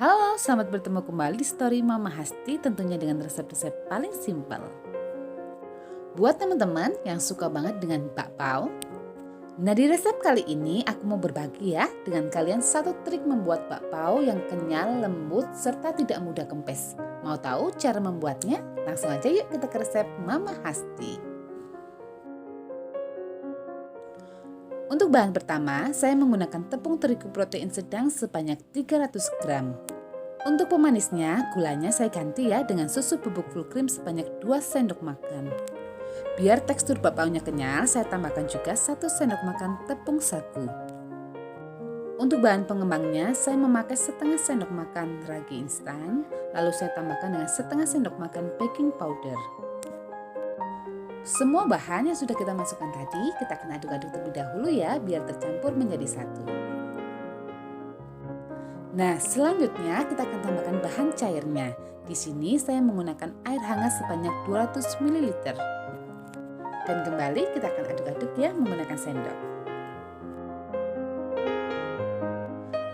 Halo, selamat bertemu kembali di Story Mama Hasti, tentunya dengan resep-resep paling simpel. Buat teman-teman yang suka banget dengan bakpao, nah di resep kali ini aku mau berbagi ya dengan kalian satu trik membuat bakpao yang kenyal, lembut, serta tidak mudah kempes. Mau tahu cara membuatnya? Langsung aja yuk kita ke resep Mama Hasti. Untuk bahan pertama, saya menggunakan tepung terigu protein sedang sebanyak 300 gram. Untuk pemanisnya, gulanya saya ganti ya dengan susu bubuk full cream sebanyak 2 sendok makan. Biar tekstur bakpaonya kenyal, saya tambahkan juga 1 sendok makan tepung sagu. Untuk bahan pengembangnya, saya memakai setengah sendok makan ragi instan, lalu saya tambahkan dengan setengah sendok makan baking powder. Semua bahan yang sudah kita masukkan tadi, kita akan aduk-aduk terlebih dahulu ya, biar tercampur menjadi satu. Nah, selanjutnya kita akan tambahkan bahan cairnya. Di sini saya menggunakan air hangat sebanyak 200 ml. Dan kembali kita akan aduk-aduk ya menggunakan sendok.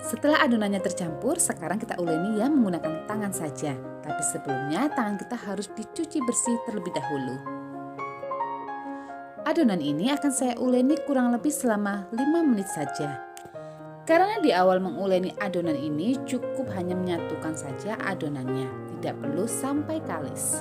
Setelah adonannya tercampur, sekarang kita uleni ya menggunakan tangan saja. Tapi sebelumnya tangan kita harus dicuci bersih terlebih dahulu. Adonan ini akan saya uleni kurang lebih selama 5 menit saja. Karena di awal menguleni adonan ini cukup hanya menyatukan saja adonannya, tidak perlu sampai kalis.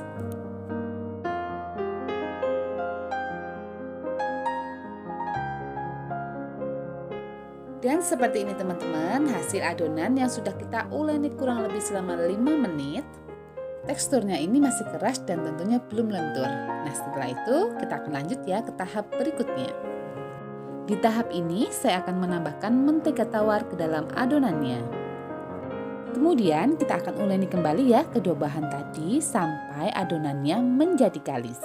Dan seperti ini teman-teman, hasil adonan yang sudah kita uleni kurang lebih selama 5 menit. Teksturnya ini masih keras dan tentunya belum lentur. Nah, setelah itu kita akan lanjut ya ke tahap berikutnya. Di tahap ini saya akan menambahkan mentega tawar ke dalam adonannya. Kemudian kita akan uleni kembali ya kedua bahan tadi sampai adonannya menjadi kalis.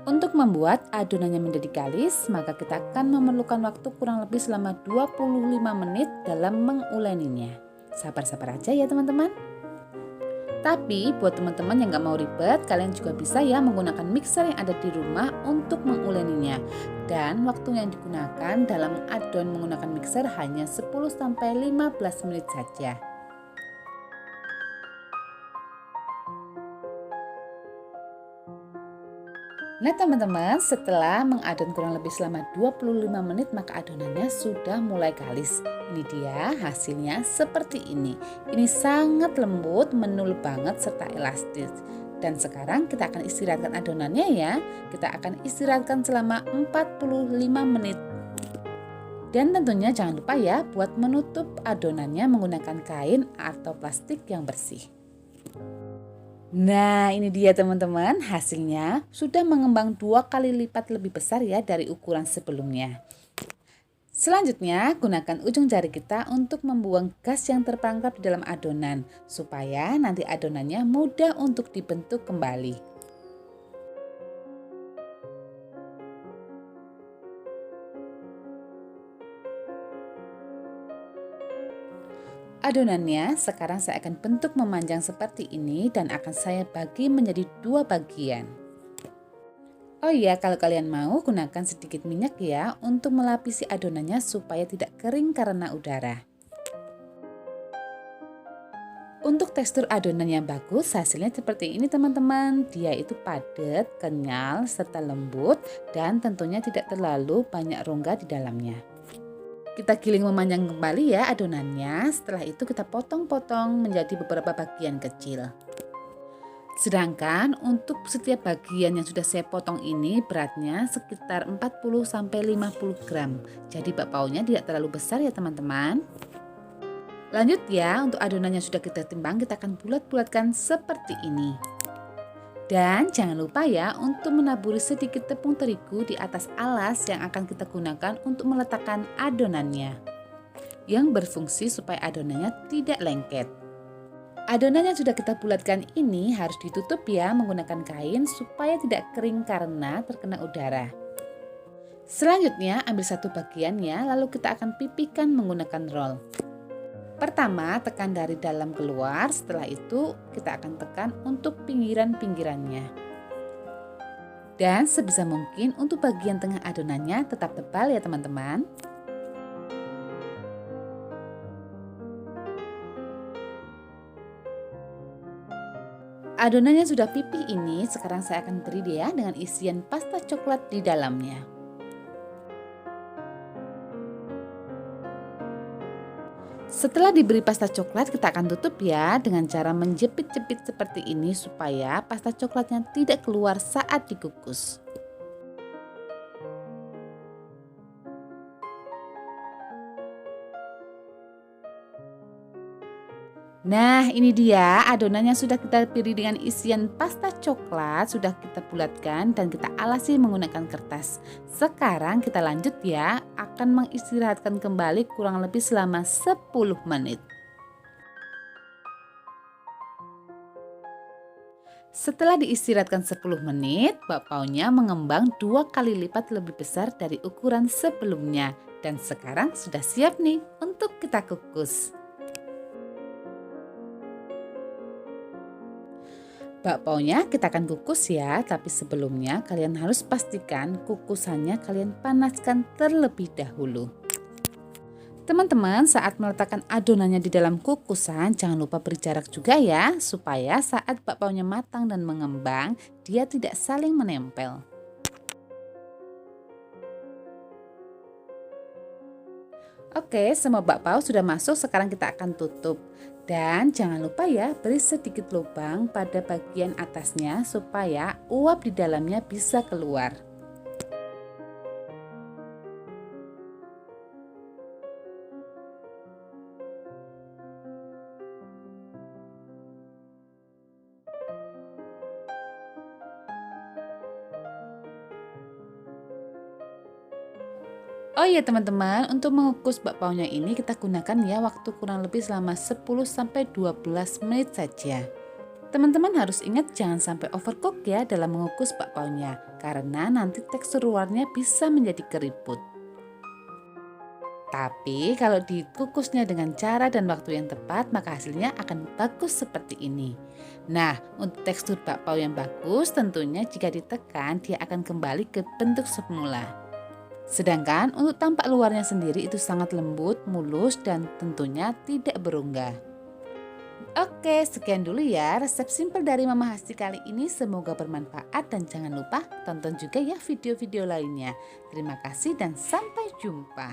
Untuk membuat adonannya menjadi kalis, maka kita akan memerlukan waktu kurang lebih selama 25 menit dalam menguleninya. Sabar-sabar aja ya teman-teman. Tapi buat teman-teman yang gak mau ribet, kalian juga bisa ya menggunakan mixer yang ada di rumah untuk menguleninya. Dan waktu yang digunakan dalam adon menggunakan mixer hanya 10-15 menit saja. Nah teman-teman, setelah mengadon kurang lebih selama 25 menit maka adonannya sudah mulai kalis. Ini dia hasilnya seperti ini. Ini sangat lembut, menul banget serta elastis. Dan sekarang kita akan istirahatkan adonannya ya. Kita akan istirahatkan selama 45 menit. Dan tentunya jangan lupa ya buat menutup adonannya menggunakan kain atau plastik yang bersih. Nah ini dia teman-teman, hasilnya sudah mengembang 2 kali lipat lebih besar ya dari ukuran sebelumnya. Selanjutnya gunakan ujung jari kita untuk membuang gas yang terperangkap di dalam adonan supaya nanti adonannya mudah untuk dibentuk kembali. Adonannya sekarang saya akan bentuk memanjang seperti ini dan akan saya bagi menjadi 2 bagian. Oh iya, kalau kalian mau gunakan sedikit minyak ya untuk melapisi adonannya supaya tidak kering karena udara. Untuk tekstur adonan yang bagus, hasilnya seperti ini teman-teman. Dia itu padat, kenyal, serta lembut dan tentunya tidak terlalu banyak rongga di dalamnya. Kita giling memanjang kembali ya adonannya. Setelah itu kita potong-potong menjadi beberapa bagian kecil. Sedangkan untuk setiap bagian yang sudah saya potong ini beratnya sekitar 40-50 gram. Jadi bakpaonya tidak terlalu besar ya teman-teman. Lanjut ya, untuk adonan yang sudah kita timbang kita akan bulat-bulatkan seperti ini. Dan jangan lupa ya untuk menaburi sedikit tepung terigu di atas alas yang akan kita gunakan untuk meletakkan adonannya. Yang berfungsi supaya adonannya tidak lengket. Adonan yang sudah kita bulatkan ini harus ditutup ya menggunakan kain supaya tidak kering karena terkena udara. Selanjutnya ambil satu bagiannya lalu kita akan pipihkan menggunakan roll. Pertama tekan dari dalam keluar, setelah itu kita akan tekan untuk pinggiran-pinggirannya. Dan sebisa mungkin untuk bagian tengah adonannya tetap tebal ya teman-teman. Adonannya sudah pipih ini, sekarang saya akan beri dia dengan isian pasta coklat di dalamnya. Setelah diberi pasta coklat, kita akan tutup ya dengan cara menjepit-jepit seperti ini supaya pasta coklatnya tidak keluar saat dikukus. Nah, ini dia adonannya sudah kita pilih dengan isian pasta coklat, sudah kita bulatkan dan kita alasi menggunakan kertas. Sekarang kita lanjut ya, akan mengistirahatkan kembali kurang lebih selama 10 menit. Setelah diistirahatkan 10 menit, bakpaonya mengembang 2 kali lipat lebih besar dari ukuran sebelumnya. Dan sekarang sudah siap nih untuk kita kukus. Bakpaonya kita akan kukus ya, tapi sebelumnya kalian harus pastikan kukusannya kalian panaskan terlebih dahulu. Teman-teman, saat meletakkan adonannya di dalam kukusan, jangan lupa beri jarak juga ya, supaya saat bakpaonya matang dan mengembang, dia tidak saling menempel. Oke, semua bakpao sudah masuk, sekarang kita akan tutup. Dan jangan lupa ya, beri sedikit lubang pada bagian atasnya supaya uap di dalamnya bisa keluar. Oh iya teman-teman, untuk mengukus bakpaonya ini kita gunakan ya waktu kurang lebih selama 10-12 menit saja. Teman-teman harus ingat jangan sampai overcook ya dalam mengukus bakpaonya, karena nanti tekstur luarnya bisa menjadi keriput. Tapi kalau dikukusnya dengan cara dan waktu yang tepat, maka hasilnya akan bagus seperti ini. Nah, untuk tekstur bakpao yang bagus tentunya jika ditekan dia akan kembali ke bentuk semula. Sedangkan untuk tampak luarnya sendiri itu sangat lembut, mulus, dan tentunya tidak berunggah. Oke, sekian dulu ya resep simpel dari Mama Hasti kali ini. Semoga bermanfaat dan jangan lupa tonton juga ya video-video lainnya. Terima kasih dan sampai jumpa.